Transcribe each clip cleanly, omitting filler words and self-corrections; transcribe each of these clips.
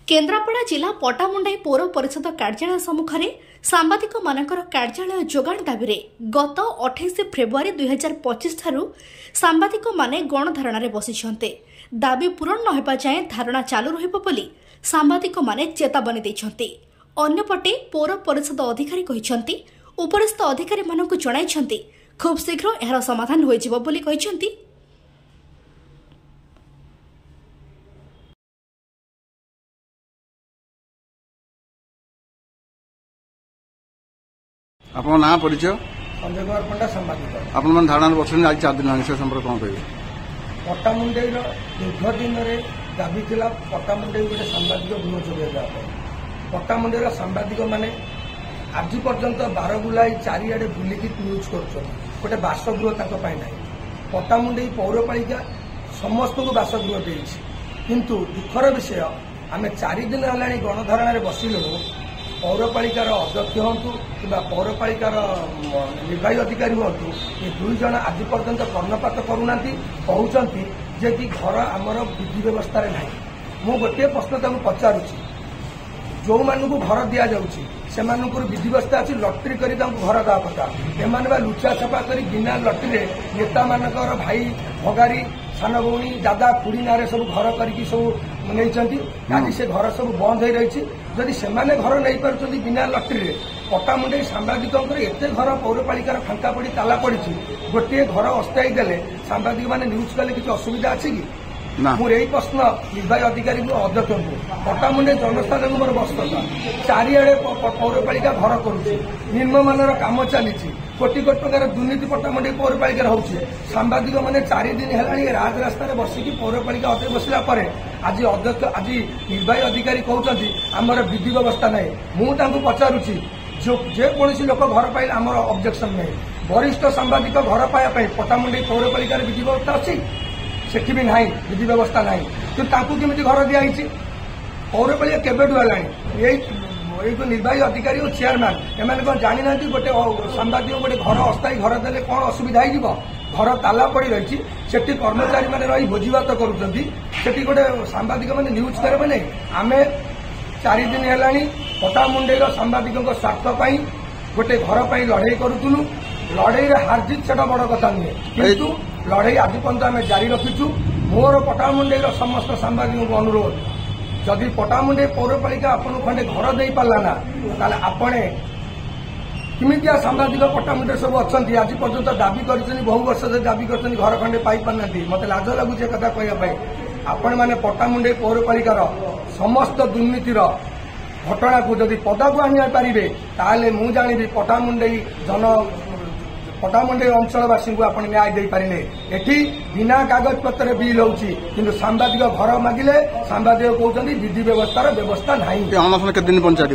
केन्द्रापड़ा जिला पटामुंडाई पौर परिषद कार्यालय सम्मुखें सांबादिक मानकर कार्यालय जोगाण दाबी गत 28 फेब्रुआरी 2025 ठारू सांबादिक माने गणधारणा बसिछन्ते। दाबी पूरण न हेबा जाए धारणा चालू रहिबो बोली सांबादिक माने चेतावनी दैछन्ते। अन्यपटे पौर परिषद अधिकारी कहिछन्ते उपरिस्थ अधिकारी मानकु जणाइछन्ते खूब शीघ्र एहार समाधान होइजिबो बोली कहिछन्ते। आपन ना परिचय संजय कुमार पंडा सांबादिक आपण मन धारणा बसन आज 4 दिन से संपर्क कोन कहबे। पट्टामुंडई दीर्घ दिन दाबी थिला पट्टामुंडई गोटे सांबादिक गृह जोगे पट्टामुंडई सांबादिक माने आज पर्यंत 12 बुलाई चारिआडे बुलिकी न्यूज कर गोटे बासगृह तक ना पट्टामुंडई पौरपालिका समस्त को बासगृह देछि किंतु दुखर विषय आम 4 दिन है गणधारणा बसिलु पौरपालिकार अध्यक्ष हूँ कि पौरपालिकार निर्वाही अधिकारी हूँ ये 2 जन आज पर्यंत कर्णपात करूना कहते जे कि घर आमर विधि व्यवस्था ना मु गोटे प्रश्न तक पचारुची जो मानू घर दि जाऊँगी से विधि व्यवस्था अच्छी लटरी कर घर दवा कथा एम लुचा छपा कर बिना लटरी नेता मानकर भाई भगारी सान भौणी दादा खुड़ी ना सब घर करके सब नहीं आज से घर सब बंद हो रही जदि से घर नहीं पार्टी बिना लटरी पट्टामुंडई सांबादिक एत घर पौरपालिकार फांका पड़ी ताला पड़ी गोटे घर अस्थायी देले सांबादिक मैंने न्यूज कले किसी असुविधा अच्छी कि मोर यही प्रश्न निर्वाही अधिकारी अध्यक्ष को पट्टामुंडई जनस्थान मोर बस कथा चारिआडे पौरपालिका घर करुच्ची निम्नमानर काम चली कोटी कोटी टकर दुर्नीति पट्टामुंडई पौरपालिका होउछि सांबादिक मैंने 4 दिन है राजरास्तार बसिकी पौरपालिका अटे बसला आज अध्यक्ष आज निर्वाही अधिकारी कहते आमर विधि व्यवस्था ना मुझे पचारुची जो जेकोसी लोक घर पाइले आमर ऑब्जेक्शन नहीं वरिष्ठ सांबादिक घर पाया पट्टामुंडई पौरपालिकार विधि व्यवस्था अच्छी सेठी भी ना विधि व्यवस्था ना कि केमी घर दिखाई पौरपालिका केबेठू है निर्वाही अधिकारी और चेयरमैन एम कौन जानी ना गोटे सांबादिक गोटे घर अस्थायी घर देले कौन असुविधा हो घर ताला पड़ी रही सेठी कर्मचारी मैंने रही भोजीभात करुँच गोटे सांबादिक मैंने न्यूज करेंगे नहीं आम 4 दिन है पट्टामुंडई सांबादिक स्वार्थ गोटे घर पर लड़े करूँ लड़ई हारजित से बड़ कथा नुहे किंतु लड़ई आज पर्यंत आम जारी रखीचु मोर पट्टामुंडई समस्त सांबादिक अनुरोध जदि पट्टामुंडई पौरपालिका आपन खंडे घर दे पारा ना ताले आपणे किमितिया सांबादिक पट्टामुंडई सब अच्छा आज पर्यंत दाबी कर बहु वर्ष से दाबी कर घर खंडे पाई पारना मत लाज लगुच कथा कहवाई आपण मैंने पट्टामुंडई पौरपालिकार समस्त दुर्नीतिर घटना को जदि पदा को आनी पारे ताले मु जानी पट्टामुंडई पट्टामुंडई अंचलवासी को आप न्याय दे पारे एठी बिना कागज पत्र बिल होउची किंतु सांबादिक घर मागिले सांबादिक कहते विधि व्यवस्थार व्यवस्था नहीं अनशन के दिन पंचायत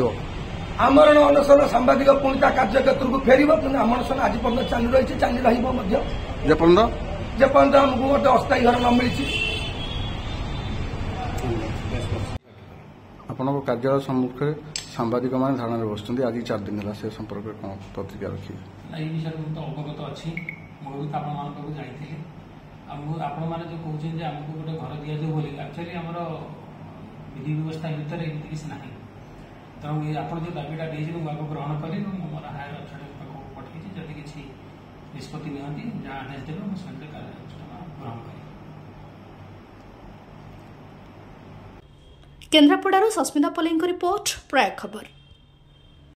आमरण अनशन सांबादिक पुणी कार्यक्षेत्र को फेर अनशन आज पर्यटन चालू रही चालू रपर्यंत आमको गोटे अस्थायी घर न मिली आपण कार्यालय सम्मुखें सांबादिक मान धारणा बसुँच आज 4 दिन है से संपर्क में कौन प्रतिक्रिया रखिए विषय में तो अवगत अच्छी मुझे आपण जाइए आपण मैंने जो कहते आमको गोटे घर दि जाऊ बोली एक्चुअली आमर विधि व्यवस्था भितर एमती किसी ना तेणु आप जो दाबीटा देते मुझे ग्रहण करी मोर हायर अथॉरिटी पाखक पठे जदि किसी निष्पत्ति नियंती जहाँ आदेश देवे मुझे कार्यानुष्ठान ग्रहण करी। केन्द्रापड़ारू सस्मिता पल्लईଙ୍କ रिपोर्ट प्रयाग खबर।